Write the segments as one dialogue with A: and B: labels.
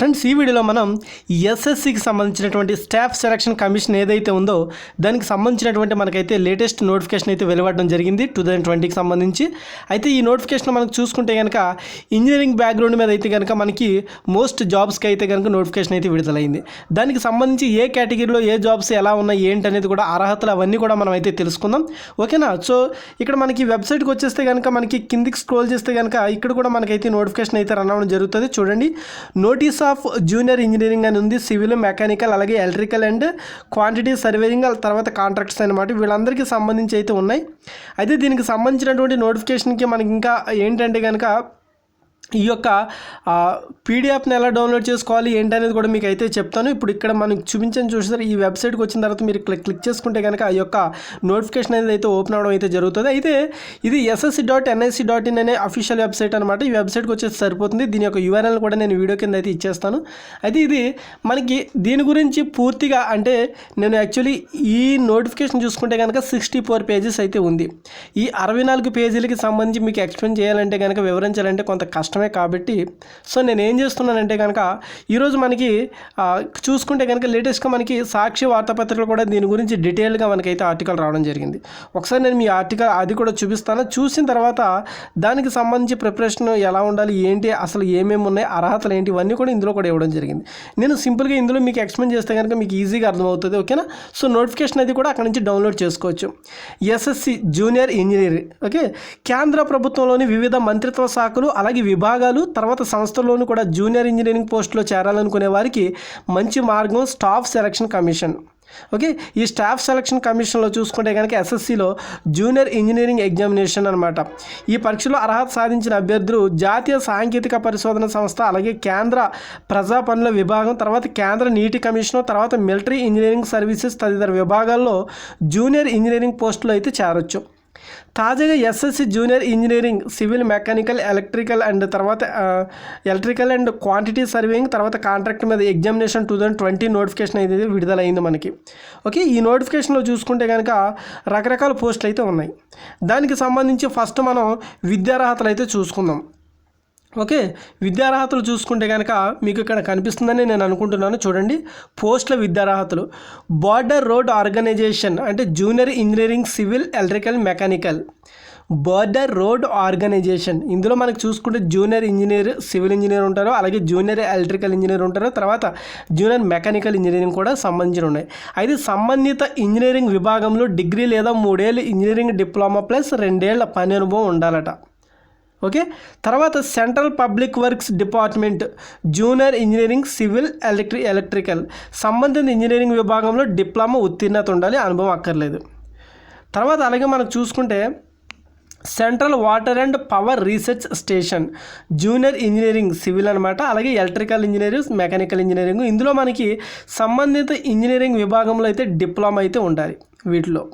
A: Friends, ఈ వీడియోలో మనం ఎస్ఎస్సికి సంబంధించినటువంటి స్టాఫ్ సెలక్షన్ కమిషన్ ఏదైతే ఉందో దానికి సంబంధించినటువంటి మనకైతే లేటెస్ట్ నోటిఫికేషన్ అయితే వెలువడడం జరిగింది 2020కి సంబంధించి. అయితే ఈ నోటిఫికేషన్ మనకు చూసుకుంటే కనుక ఇంజనీరింగ్ బ్యాక్గ్రౌండ్ మీద అయితే కనుక మనకి మోస్ట్ జాబ్స్కి అయితే కనుక నోటిఫికేషన్ అయితే విడుదలైంది. దానికి సంబంధించి ఏ కేటగిరీలో ఏ జాబ్స్ ఎలా ఉన్నాయి ఏంటి అనేది కూడా అర్హతలు అవన్నీ కూడా మనం అయితే తెలుసుకుందాం. ఓకేనా? సో ఇక్కడ మనకి వెబ్సైట్కి వచ్చేస్తే కనుక మనకి కిందికి స్క్రోల్ చేస్తే కనుక ఇక్కడ కూడా మనకైతే నోటిఫికేషన్ అయితే రన్ అవ్వడం జరుగుతుంది. చూడండి, నోటీస్ ఆఫ్ జూనియర్ ఇంజనీరింగ్ అని ఉంది, సివిల్, మెకానికల్, అలాగే ఎలక్ట్రికల్ అండ్ క్వాంటిటీ సర్వేయింగ్, తర్వాత కాంట్రాక్ట్స్ అనమాట. వీళ్ళందరికీ సంబంధించి అయితే ఉన్నాయి. అయితే దీనికి సంబంధించినటువంటి నోటిఫికేషన్కి మనకి ఇంకా ఏంటంటే కనుక ఈ యొక్క పీడిఎఫ్ని ఎలా డౌన్లోడ్ చేసుకోవాలి ఏంటనేది కూడా మీకు అయితే చెప్తాను. ఇప్పుడు ఇక్కడ మనకి చూసారు, ఈ వెబ్సైట్కి వచ్చిన తర్వాత మీరు క్లిక్ చేసుకుంటే కనుక ఆ యొక్క నోటిఫికేషన్ అనేది అయితే ఓపెన్ అవడం అయితే జరుగుతుంది. అయితే ఇది ssc.nic.in అనే అఫీషియల్ వెబ్సైట్ అనమాట. ఈ వెబ్సైట్కి వచ్చేసి సరిపోతుంది. దీని యొక్క URL కూడా నేను వీడియో కింద అయితే ఇచ్చేస్తాను. అయితే ఇది మనకి దీని గురించి పూర్తిగా అంటే నేను యాక్చువల్లీ ఈ నోటిఫికేషన్ చూసుకుంటే కనుక 64 పేజెస్ అయితే ఉంది. ఈ 64 పేజీలకి సంబంధించి మీకు ఎక్స్ప్లెయిన్ చేయాలంటే కనుక వివరించాలంటే కొంత కష్టమే. కాబట్టి సో నేను ఏం చేస్తున్నానంటే కనుక ఈరోజు మనకి చూసుకుంటే కనుక లేటెస్ట్గా మనకి సాక్షి వార్తాపత్రికలు కూడా దీని గురించి డీటెయిల్గా మనకైతే ఆర్టికల్ రావడం జరిగింది. ఒకసారి నేను మీ ఆర్టికల్ అది కూడా చూపిస్తాను. చూసిన తర్వాత దానికి సంబంధించి ప్రిపరేషన్ ఎలా ఉండాలి, ఏంటి, అసలు ఏమేమి ఉన్నాయి, అర్హతలు ఏంటి, ఇవన్నీ కూడా ఇందులో కూడా ఇవ్వడం జరిగింది. నేను సింపుల్గా ఇందులో మీకు ఎక్స్ప్లెయిన్ చేస్తే కనుక మీకు ఈజీగా అర్థమవుతుంది. ఓకేనా? సో నోటిఫికేషన్ అది కూడా అక్కడ నుంచి డౌన్లోడ్ చేసుకోవచ్చు. SSC junior engineer. ఓకే, కేంద్ర ప్రభుత్వంలోని వివిధ మంత్రిత్వ శాఖలు అలాగే విభాగాలు తర్వాత సంస్థల్లోనూ కూడా జూనియర్ ఇంజనీరింగ్ పోస్టులో చేరాలనుకునే వారికి మంచి మార్గం స్టాఫ్ సెలక్షన్ కమిషన్. ఓకే, ఈ స్టాఫ్ సెలక్షన్ కమిషన్లో చూసుకుంటే కనుక ఎస్ఎస్సిలో జూనియర్ ఇంజనీరింగ్ ఎగ్జామినేషన్ అనమాట. ఈ పరీక్షలో అర్హత సాధించిన అభ్యర్థులు జాతీయ సాంకేతిక పరిశోధన సంస్థ, అలాగే కేంద్ర ప్రజా పనుల విభాగం, తర్వాత కేంద్ర నీటి కమిషన్, తర్వాత మిలిటరీ ఇంజనీరింగ్ సర్వీసెస్ తదితర విభాగాల్లో జూనియర్ ఇంజనీరింగ్ పోస్టులో అయితే చేరొచ్చు. తాజాగా SSC junior engineering, civil, mechanical, electrical and quantity surveying, తర్వాత కాంట్రాక్ట్ మీద ఎగ్జామినేషన్ 2020 నోటిఫికేషన్ అయితే విడుదలైంది మనకి. ఓకే, ఈ నోటిఫికేషన్లో చూసుకుంటే కనుక రకరకాల పోస్టులు అయితే ఉన్నాయి. దానికి సంబంధించి ఫస్ట్ మనం విద్యార్హతలు అయితే చూసుకుందాం. ఓకే, విద్యార్హతలు చూసుకుంటే కనుక మీకు ఇక్కడ కనిపిస్తుందని నేను అనుకుంటున్నాను. చూడండి, పోస్టుల విద్యార్హతలు. బార్డర్ రోడ్ ఆర్గనైజేషన్ అంటే junior engineering, civil, electrical, mechanical. Border road organisation ఇందులో మనకు చూసుకుంటే జూనియర్ ఇంజనీర్, సివిల్ ఇంజనీర్ ఉంటారు, అలాగే జూనియర్ ఎలక్ట్రికల్ ఇంజనీర్ ఉంటారు, తర్వాత జూనియర్ మెకానికల్ ఇంజనీరింగ్ కూడా సంబంధించి ఉన్నాయి. అయితే సంబంధిత ఇంజనీరింగ్ విభాగంలో డిగ్రీ లేదా 3 ఏళ్ళు ఇంజనీరింగ్ డిప్లొమా ప్లస్ 2 ఏళ్ల పని అనుభవం ఉండాలట. ఓకే, తర్వాత central public works department junior engineering, civil, electrical సంబంధిత ఇంజనీరింగ్ విభాగంలో డిప్లొమా ఉత్తీర్ణత ఉండాలి, అనుభవం అక్కర్లేదు. తర్వాత అలాగే మనకు చూసుకుంటే central water and power research station junior engineering, civil అనమాట, అలాగే ఎలక్ట్రికల్ ఇంజనీరింగ్, మెకానికల్ ఇంజనీరింగ్. ఇందులో మనకి సంబంధిత ఇంజనీరింగ్ విభాగంలో అయితే డిప్లొమా అయితే ఉండాలి వీటిలో.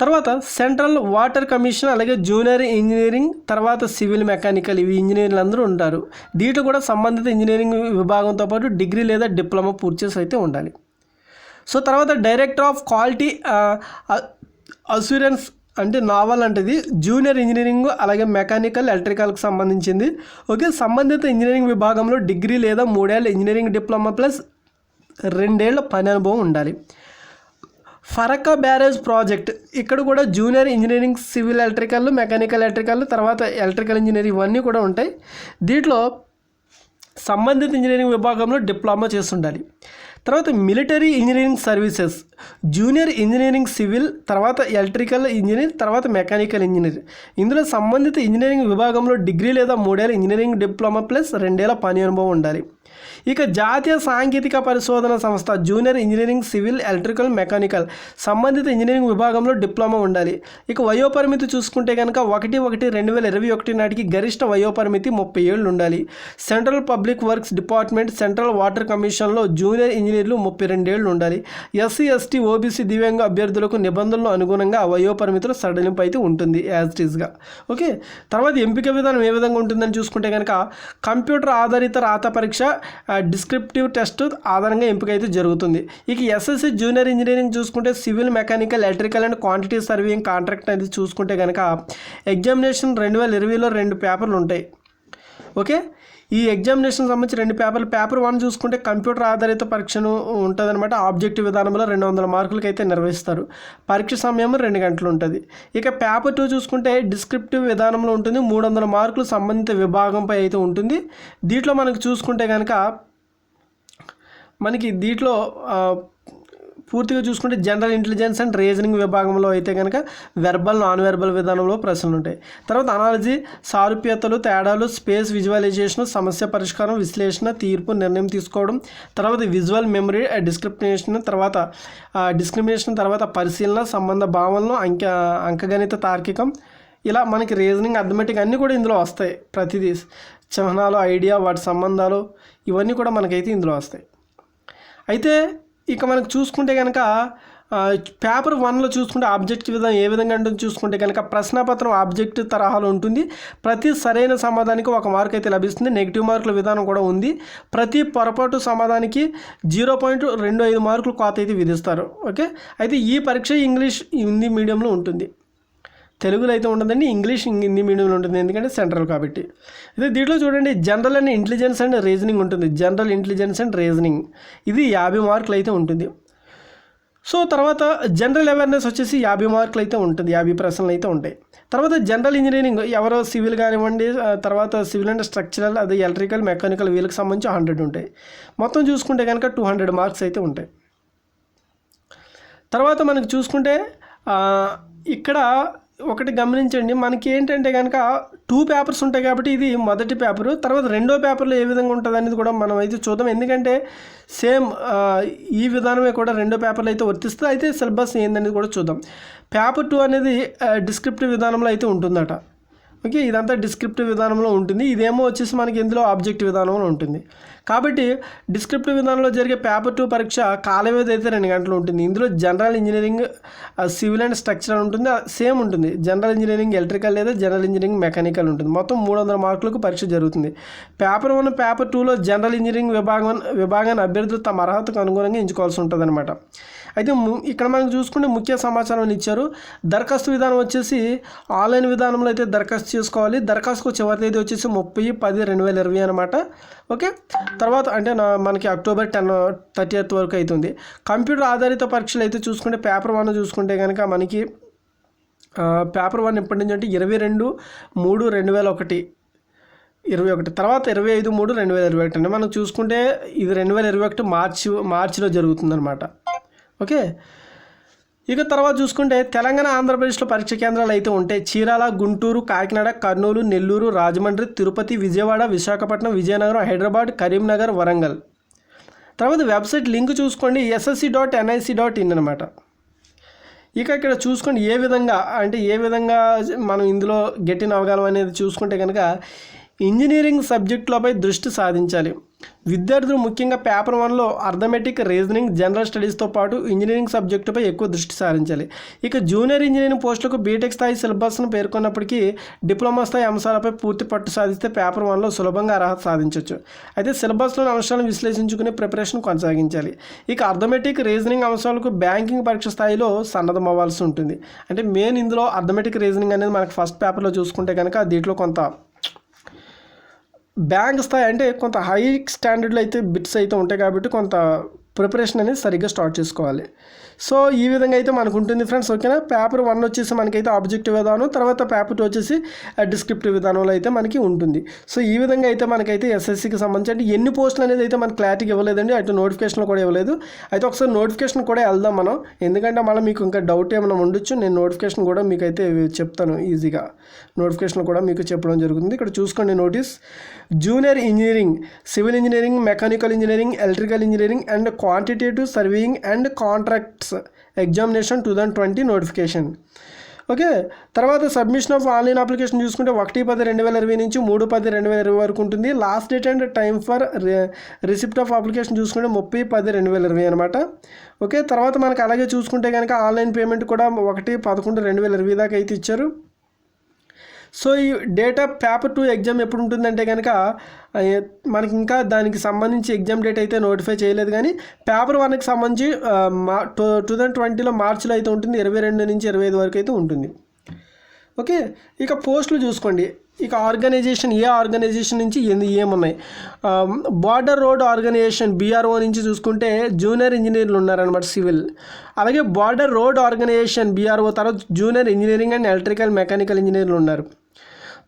A: తర్వాత సెంట్రల్ వాటర్ కమిషన్, అలాగే జూనియర్ ఇంజనీరింగ్, తర్వాత సివిల్, మెకానికల్, ఇవి ఇంజనీర్లు అందరూ ఉంటారు. దీంట్లో కూడా సంబంధిత ఇంజనీరింగ్ విభాగంతో పాటు డిగ్రీ లేదా డిప్లొమా పూర్తి చేసి అయితే ఉండాలి. సో తర్వాత డైరెక్టర్ ఆఫ్ క్వాలిటీ అష్యూరెన్స్ అంటే నావల్ అంటే జూనియర్ ఇంజనీరింగ్, అలాగే మెకానికల్, ఎలక్ట్రికల్కి సంబంధించింది. ఓకే, సంబంధిత ఇంజనీరింగ్ విభాగంలో డిగ్రీ లేదా 3 ఏళ్ళ ఇంజనీరింగ్ డిప్లొమా ప్లస్ 2 ఏళ్ల పని అనుభవం ఉండాలి. ఫరక్కా బ్యారేజ్ ప్రాజెక్ట్ ఇక్కడ కూడా junior engineering, civil, electrical, mechanical, electrical, తర్వాత ఎలక్ట్రికల్ ఇంజనీరింగ్ ఇవన్నీ కూడా ఉంటాయి. దీంట్లో సంబంధిత ఇంజనీరింగ్ విభాగంలో డిప్లొమా చేస్తుండాలి. తర్వాత military engineering services junior engineering, civil, తర్వాత ఎలక్ట్రికల్ ఇంజనీర్, తర్వాత మెకానికల్ ఇంజనీర్. ఇందులో సంబంధిత ఇంజనీరింగ్ విభాగంలో డిగ్రీ లేదా 3 ఏళ్ళ ఇంజనీరింగ్ డిప్లొమా ప్లస్ 2 ఏళ్ల పని అనుభవం ఉండాలి. ఇక జాతీయ సాంకేతిక పరిశోధన సంస్థ junior engineering, civil, electrical, mechanical సంబంధిత ఇంజనీరింగ్ విభాగంలో డిప్లొమా ఉండాలి. ఇక వయోపరిమితి చూసుకుంటే కనుక 1/1/2021 నాటికి గరిష్ట వయోపరిమితి 30 ఏళ్ళు ఉండాలి. Central public works department, central water కమిషన్లో జూనియర్ ఇంజనీర్లు 32 ఏళ్ళు ఉండాలి. ఎస్సీ, ఎస్టీ, ఓబీసీ, దివ్యాంగ అభ్యర్థులకు నిబంధనలు అనుగుణంగా వయోపరిమితులు సడలింపు అయితే ఉంటుంది యాజ్ ఇట్ ఈస్గా. ఓకే, తర్వాత ఎంపిక విధానం ఏ విధంగా ఉంటుందని చూసుకుంటే కనుక కంప్యూటర్ ఆధారిత రాత పరీక్ష, డిస్క్రిప్టివ్ టెస్ట్ ఆధారంగా ఎంపిక అయితే జరుగుతుంది. ఇక ఎస్ఎస్సి జూనియర్ ఇంజనీరింగ్ చూసుకుంటే civil, mechanical, electrical and quantity surveying contract అనేది చూసుకుంటే కనుక ఎగ్జామినేషన్ 2020లో 2 పేపర్లు ఉంటాయి. ఓకే, ఈ ఎగ్జామినేషన్ సంబంధించి 2 పేపర్లు. పేపర్ 1 చూసుకుంటే కంప్యూటర్ ఆధారిత పరీక్షను ఉంటుందన్నమాట. ఆబ్జెక్టివ్ విధానంలో 200 మార్కులకి అయితే నిర్వహిస్తారు. పరీక్ష సమయం 2 గంటలు ఉంటుంది. ఇక పేపర్ 2 చూసుకుంటే డిస్క్రిప్టివ్ విధానంలో ఉంటుంది. 300 మార్కులు సంబంధిత విభాగంపై అయితే ఉంటుంది. దీంట్లో మనకు చూసుకుంటే కనుక మనకి దీంట్లో పూర్తిగా చూసుకుంటే జనరల్ ఇంటెలిజెన్స్ అండ్ రీజనింగ్ విభాగంలో అయితే కనుక వెర్బల్ నాన్ వెర్బల్ విధానంలో ప్రశ్నలు ఉంటాయి. తర్వాత అనాలజీ, సారూప్యతలు, తేడాలు, స్పేస్ విజువలైజేషన్, సమస్య పరిష్కారం, విశ్లేషణ, తీర్పు, నిర్ణయం తీసుకోవడం, తర్వాత విజువల్ మెమరీ, డిస్క్రిమినేషన్, తర్వాత పరిశీలన, సంబంధ భావనలు, అంకగణిత తార్కికం, ఇలా మనకి రీజనింగ్, అథమెటిక్ అన్నీ కూడా ఇందులో వస్తాయి. ప్రతిదీ చిహ్నాలు, ఐడియా, వాటి సంబంధాలు ఇవన్నీ కూడా మనకైతే ఇందులో వస్తాయి. అయితే ఇక మనకు చూసుకుంటే కనుక పేపర్ 1లో చూసుకుంటే ఆబ్జెక్టివ్ విధానం ఏ విధంగా ఉంటుంది చూసుకుంటే కనుక ప్రశ్నపత్రం ఆబ్జెక్టివ్ తరహాలో ఉంటుంది. ప్రతి సరైన సమాధానానికి 1 మార్క్ అయితే లభిస్తుంది. నెగిటివ్ మార్కుల విధానం కూడా ఉంది. ప్రతి పొరపాటు సమాధానానికి 0.25 మార్కులు కోత అయితే విధిస్తారు. ఓకే, అయితే ఈ పరీక్ష ఇంగ్లీష్ హిందీ మీడియంలో ఉంటుంది. తెలుగులో అయితే ఉండదండి, ఇంగ్లీష్ హిందీ మీడియంలో ఉంటుంది, ఎందుకంటే సెంట్రల్ కాబట్టి. అయితే దీంట్లో చూడండి general and intelligence and reasoning ఉంటుంది. జనరల్ ఇంటెలిజెన్స్ అండ్ రీజనింగ్ ఇది 50 మార్కులు అయితే ఉంటుంది. సో తర్వాత జనరల్ అవేర్నెస్ వచ్చేసి 50 మార్కులు అయితే ఉంటుంది. 50 ప్రశ్నలు అయితే ఉంటాయి. తర్వాత జనరల్ ఇంజనీరింగ్ ఎవరో సివిల్ కానివ్వండి, తర్వాత సివిల్ అండ్ స్ట్రక్చరల్, అదే ఎలక్ట్రికల్, మెకానికల్ వీళ్ళకి సంబంధించి 100 ఉంటాయి. మొత్తం చూసుకుంటే కనుక 200 మార్క్స్ అయితే ఉంటాయి. తర్వాత మనకు చూసుకుంటే ఇక్కడ ఒకటి గమనించండి, మనకి ఏంటంటే కనుక 2 పేపర్స్ ఉంటాయి కాబట్టి ఇది మొదటి పేపరు. తర్వాత రెండో పేపర్లో ఏ విధంగా ఉంటుంది అనేది కూడా మనం అయితే చూద్దాం. ఎందుకంటే సేమ్ ఈ విధానమే కూడా రెండో పేపర్లో అయితే వర్తిస్తుంది. అయితే సిలబస్ ఏందనేది కూడా చూద్దాం. పేపర్ 2 అనేది డిస్క్రిప్టివ్ విధానంలో అయితే ఉంటుందట. ఓకే, ఇదంతా డిస్క్రిప్టివ్ విధానంలో ఉంటుంది. ఇదేమో వచ్చేసి మనకి ఇందులో ఆబ్జెక్టివ్ విధానంలో ఉంటుంది. కాబట్టి డిస్క్రిప్టివ్ విధానంలో జరిగే పేపర్ 2 పరీక్ష కాల వ్యవధి అయితే 2 గంటలు ఉంటుంది. ఇందులో general engineering, civil and structural ఉంటుంది, సేమ్ ఉంటుంది. జనరల్ ఇంజనీరింగ్ ఎలక్ట్రికల్ లేదా జనరల్ ఇంజనీరింగ్ మెకానికల్ ఉంటుంది. మొత్తం 300 మార్కులకు పరీక్ష జరుగుతుంది. పేపర్ 1, పేపర్ 2లో జనరల్ ఇంజనీరింగ్ విభాగాన్ని అభ్యర్థులు తమ అర్హతకు అనుగుణంగా ఎంచుకోవాల్సి ఉంటుంది అనమాట. అయితే ఇక్కడ మనం చూసుకుంటే ముఖ్య సమాచారం ఇచ్చారు. దరఖాస్తు విధానం వచ్చేసి ఆన్లైన్ విధానంలో అయితే దరఖాస్తు చేసుకోవాలి. దరఖాస్తుకు చివరి తేదీ వచ్చేసి 30/10/2020 అనమాట. ఓకే, తర్వాత అంటే మనకి October 30th వరకు అవుతుంది. కంప్యూటర్ ఆధారిత పరీక్షలు అయితే చూసుకుంటే పేపర్ 1 చూసుకుంటే కనుక మనకి పేపర్ 1 ఎప్పటి నుంచి అంటే 22/3/2021, తర్వాత 25/3/2021 అంటే మనం చూసుకుంటే ఇది 2021 మార్చిలో జరుగుతుందన్నమాట. ఓకే, ఇక తర్వాత చూసుకుంటే తెలంగాణ, ఆంధ్రప్రదేశ్లో పరీక్ష కేంద్రాలు అయితే ఉంటాయి. చీరాల, గుంటూరు, కాకినాడ, కర్నూలు, నెల్లూరు, రాజమండ్రి, తిరుపతి, విజయవాడ, విశాఖపట్నం, విజయనగరం, హైదరాబాద్, కరీంనగర్, వరంగల్. తర్వాత వెబ్సైట్ లింక్ చూసుకోండి ssc.nic.in అనమాట. ఇక ఇక్కడ చూసుకోండి ఏ విధంగా మనం ఇందులో గెట్టిన అవగాహన అనేది చూసుకుంటే కనుక ఇంజనీరింగ్ సబ్జెక్టులపై దృష్టి సాధించాలి. విద్యార్థులు ముఖ్యంగా పేపర్ 1లో అర్థమెటిక్, రీజనింగ్, జనరల్ స్టడీస్తో పాటు ఇంజనీరింగ్ సబ్జెక్టుపై ఎక్కువ దృష్టి సారించాలి. ఇక జూనియర్ ఇంజనీరింగ్ పోస్టులకు బీటెక్ స్థాయి సిలబస్ను పేర్కొన్నప్పటికీ డిప్లొమా స్థాయి అంశాలపై పూర్తి పట్టు సాధిస్తే పేపర్ 1లో సులభంగా అర్హత సాధించవచ్చు. అయితే సిలబస్లోని అంశాలను విశ్లేషించుకునే ప్రిపరేషన్ కొనసాగించాలి. ఇక అర్థమెటిక్, రీజనింగ్ అంశాలకు బ్యాంకింగ్ పరీక్ష స్థాయిలో సన్నద్ధం అవ్వాల్సి ఉంటుంది. అంటే మెయిన్ ఇందులో అర్థమెటిక్, రీజనింగ్ అనేది మనకు ఫస్ట్ పేపర్లో చూసుకుంటే కనుక దీంట్లో కొంత బ్యాంక్ స్థాయి అంటే కొంత హై స్టాండర్డ్లో అయితే బిట్స్ అయితే ఉంటాయి కాబట్టి కొంత ప్రిపరేషన్ అనేది సరిగ్గా స్టార్ట్ చేసుకోవాలి. సో ఈ విధంగా అయితే మనకు ఉంటుంది ఫ్రెండ్స్. ఓకేనా, పేపర్ 1 వచ్చేసి మనకైతే ఆబ్జెక్టివ్ విధానం, తర్వాత పేపర్ 2 వచ్చేసి డిస్క్రిప్టివ్ విధానంలో అయితే మనకి ఉంటుంది. సో ఈ విధంగా అయితే మనకైతే ఎస్ఎస్సికి సంబంధించి అంటే ఎన్ని పోస్టులు అనేది అయితే మనకు క్లారిటీగా ఇవ్వలేదండి, అటు నోటిఫికేషన్ కూడా ఇవ్వలేదు. అయితే ఒకసారి నోటిఫికేషన్ కూడా వెళ్దాం మనం, ఎందుకంటే మళ్ళీ మీకు ఇంకా డౌట్ ఏమైనా ఉండొచ్చు. నేను నోటిఫికేషన్ కూడా మీకు అయితే చెప్తాను, ఈజీగా నోటిఫికేషన్ కూడా మీకు చెప్పడం జరుగుతుంది. ఇక్కడ చూసుకోండి notice. Junior engineering, civil engineering, mechanical engineering, electrical engineering and quantitative surveying and contracts examination 2020 notification. Okay, తర్వాత సబ్మిషన్ ఆఫ్ ఆన్లైన్ అప్లికేషన్ చూసుకుంటే 1/10/2020 నుంచి 3/10/2020 వరకు ఉంటుంది. Last date and time for receipt of application చూసుకుంటే 30/10/2020 అనమాట. ఓకే, తర్వాత మనకు అలాగే చూసుకుంటే కనుక ఆన్లైన్ పేమెంట్ కూడా 1/11/2020 దాకా అయితే ఇచ్చారు. సో ఈ డేట్ ఆఫ్ పేపర్ 2 ఎగ్జామ్ ఎప్పుడు ఉంటుందంటే కనుక మనకి ఇంకా దానికి సంబంధించి ఎగ్జామ్ డేట్ అయితే నోటిఫై చేయలేదు, కానీ పేపర్ 1కి సంబంధించి 2020లో మార్చిలో అయితే ఉంటుంది. 22 నుంచి 25 వరకు అయితే ఉంటుంది. ఓకే, ఇక పోస్టులు చూసుకోండి. ఇక ఆర్గనైజేషన్, ఏ ఆర్గనైజేషన్ నుంచి ఏమున్నాయి. బార్డర్ రోడ్ ఆర్గనైజేషన్ BRO నుంచి చూసుకుంటే జూనియర్ ఇంజనీర్లు ఉన్నారనమాట సివిల్. అలాగే బార్డర్ రోడ్ ఆర్గనైజేషన్ BRO తర్వాత junior engineering and electrical mechanical ఇంజనీర్లు ఉన్నారు.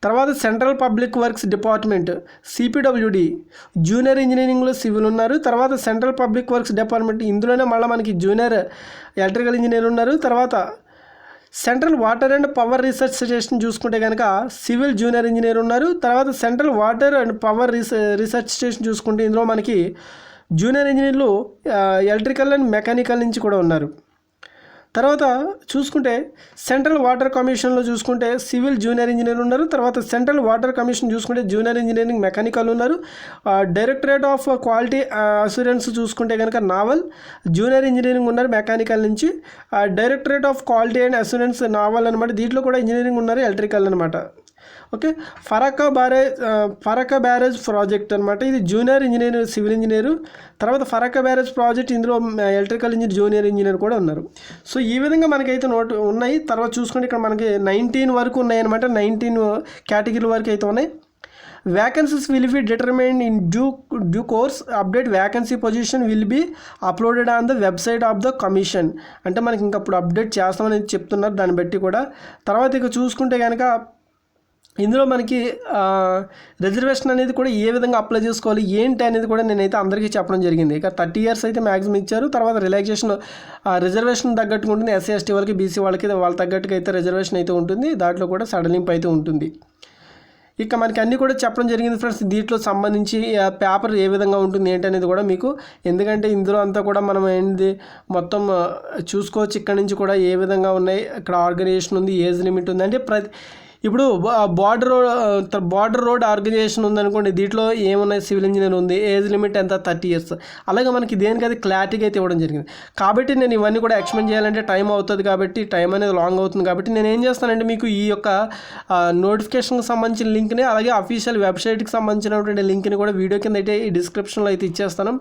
A: తర్వాత central public works department CPWD junior ఇంజనీరింగ్లో సివిల్ ఉన్నారు. తర్వాత సెంట్రల్ పబ్లిక్ వర్క్స్ డిపార్ట్మెంట్, ఇందులోనే మళ్ళీ మనకి జూనియర్ ఎలక్ట్రికల్ ఇంజనీర్ ఉన్నారు. తర్వాత central water and power research station చూసుకుంటే కనుక సివిల్ జూనియర్ ఇంజనీర్ ఉన్నారు. తర్వాత central water and power research station చూసుకుంటే ఇందులో మనకి జూనియర్ ఇంజనీర్లు ఎలక్ట్రికల్ అండ్ మెకానికల్ నుంచి కూడా ఉన్నారు. తర్వాత చూసుకుంటే సెంట్రల్ వాటర్ కమిషన్లో చూసుకుంటే సివిల్ జూనియర్ ఇంజనీర్ ఉన్నారు. తర్వాత సెంట్రల్ వాటర్ కమిషన్ చూసుకుంటే జూనియర్ ఇంజనీరింగ్ మెకానికల్ ఉన్నారు. డైరెక్టరేట్ ఆఫ్ క్వాలిటీ అష్యూరెన్స్ చూసుకుంటే కనుక నావల్ జూనియర్ ఇంజనీరింగ్ ఉన్నారు మెకానికల్ నుంచి. Directorate of quality and assurance naval అనమాట, దీంట్లో కూడా ఇంజనీరింగ్ ఉన్నారు ఎలక్ట్రికల్ అనమాట. ఓకే, ఫరక్కా బ్యారేజ్ ప్రాజెక్ట్ అనమాట, ఇది జూనియర్ ఇంజనీర్ సివిల్ ఇంజనీరు. తర్వాత ఫరక్కా బ్యారేజ్ ప్రాజెక్ట్, ఇందులో ఎలక్ట్రికల్ ఇంజనీర్ జూనియర్ ఇంజనీర్ కూడా ఉన్నారు. సో ఈ విధంగా మనకైతే ఉన్నాయి. తర్వాత చూసుకుంటే ఇక్కడ మనకి 19 వరకు ఉన్నాయన్నమాట, 19 కేటగిరీ వరకు అయితే ఉన్నాయి. Vacancies will be determined in due course. Update vacancy position will be uploaded on the website of the commission. అంటే మనకి ఇంకప్పుడు అప్డేట్ చేస్తామని చెప్తున్నారు దాన్ని బట్టి కూడా. తర్వాత ఇక చూసుకుంటే కనుక ఇందులో మనకి రిజర్వేషన్ అనేది కూడా ఏ విధంగా అప్లై చేసుకోవాలి ఏంటి అనేది కూడా నేనైతే అందరికీ చెప్పడం జరిగింది. ఇక 30 years అయితే మ్యాక్సిమం ఇచ్చారు. తర్వాత రిలాక్సేషన్ రిజర్వేషన్ తగ్గట్టుగా ఉంటుంది. SC ST వాళ్ళకి BC వాళ్ళకి వాళ్ళ తగ్గట్టుగా అయితే రిజర్వేషన్ అయితే ఉంటుంది. దాంట్లో కూడా సడలింపు అయితే ఉంటుంది. ఇక మనకి అన్నీ కూడా చెప్పడం జరిగింది ఫ్రెండ్స్. దీంట్లో సంబంధించి పేపర్ ఏ విధంగా ఉంటుంది ఏంటి అనేది కూడా మీకు, ఎందుకంటే ఇందులో అంతా కూడా మనం ఏంటి మొత్తం చూసుకోవచ్చు. ఇక్కడ నుంచి కూడా ఏ విధంగా ఉన్నాయి, ఇక్కడ ఆర్గనైజేషన్ ఉంది, ఏజ్ లిమిట్ ఉంది. అంటే ఇప్పుడు బార్డర్ రోడ్ ఆర్గనైజేషన్ ఉందనుకోండి, దీంట్లో ఏమున్నాయి, సివిల్ ఇంజనీర్ ఉంది, ఏజ్ లిమిట్ ఎంత 30 years. అలాగే మనకి దేనికి అది క్లారిటీగా అయితే ఇవ్వడం జరిగింది. కాబట్టి నేను ఇవన్నీ కూడా ఎక్స్ప్లెయిన్ చేయాలంటే టైం అవుతుంది, కాబట్టి టైం అనేది లాంగ్ అవుతుంది. కాబట్టి నేను ఏం చేస్తానంటే మీకు ఈ యొక్క నోటిఫికేషన్కి సంబంధించిన లింక్ని, అలాగే అఫీషియల్ వెబ్సైట్కి సంబంధించినటువంటి లింక్ని కూడా వీడియో కింద అయితే ఈ డిస్క్రిప్షన్లో అయితే ఇచ్చేస్తాను.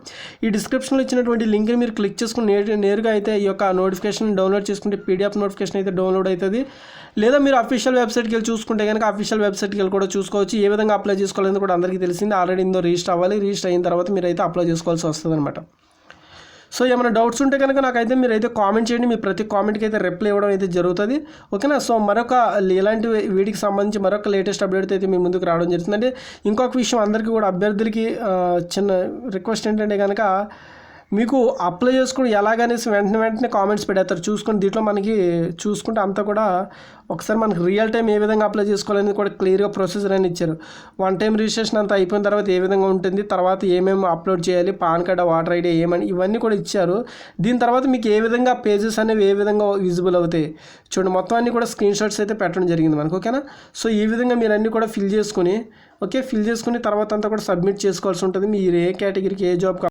A: ఈ డిస్క్రిప్షన్లో ఇచ్చినటువంటి లింక్ని మీరు క్లిక్ చేసుకుని నేరుగా అయితే ఈ యొక్క నోటిఫికేషన్ డౌన్లోడ్ చేసుకుంటే PDF నోటిఫికేషన్ అయితే డౌన్లోడ్ అవుతుంది. లేదా మీరు అఫీషియల్ వెబ్సైట్కి వెళ్ళి చూసుకుంటే కనుక అఫీషియల్ వెబ్సైట్కి వెళ్ళి కూడా చూసుకోవచ్చు. ఏ విధంగా అప్లై చేసుకోవాలని కూడా అందరికీ తెలిసింది. ఆల్రెడీ ఇందులో రిజిస్టర్ అవ్వాలి, రిజిస్టర్ అయిన తర్వాత మీరు అయితే అప్లై చేసుకోవాల్సి వస్తుంది అనమాట. సో ఏమైనా డౌట్స్ ఉంటే కనుక నాకైతే మీరు అయితే కామెంట్ చేయండి. మీ ప్రతి కామెంట్కి అయితే రిప్లై ఇవ్వడం అయితే జరుగుతుంది. ఓకేనా. సో మరొక ఇలాంటి వీటికి సంబంధించి మరొక లేటెస్ట్ అప్డేట్ అయితే మీ ముందుకు రావడం జరుగుతుంది. అంటే ఇంకొక విషయం, అందరికీ కూడా అభ్యర్థులకి చిన్న రిక్వెస్ట్ ఏంటంటే కనుక మీకు అప్లై చేసుకుని ఎలాగనేసి వెంటనే కామెంట్స్ పెడతారు చూసుకొని. దీంట్లో మనకి చూసుకుంటే అంతా కూడా ఒకసారి మనకి రియల్ టైం ఏ విధంగా అప్లై చేసుకోవాలని కూడా క్లియర్గా ప్రొసీజర్ అని ఇచ్చారు. 1 time రిజిస్ట్రేషన్ అంతా అయిపోయిన తర్వాత ఏ విధంగా ఉంటుంది, తర్వాత ఏమేమి అప్లోడ్ చేయాలి, పాన్ కార్డ్, వాటర్ ID ఏమని ఇవన్నీ కూడా ఇచ్చారు. దీని తర్వాత మీకు ఏ విధంగా పేజెస్ అనేవి ఏ విధంగా విజిబుల్ అవుతాయి చూడండి, మొత్తం అన్నీ కూడా స్క్రీన్ షాట్స్ అయితే పెట్టడం జరిగింది మనకు. ఓకేనా. సో ఈ విధంగా మీరు అన్నీ కూడా ఫిల్ చేసుకుని తర్వాత అంతా కూడా సబ్మిట్ చేసుకోవాల్సి ఉంటుంది. మీరు ఏ కేటగిరీకి ఏ జాబ్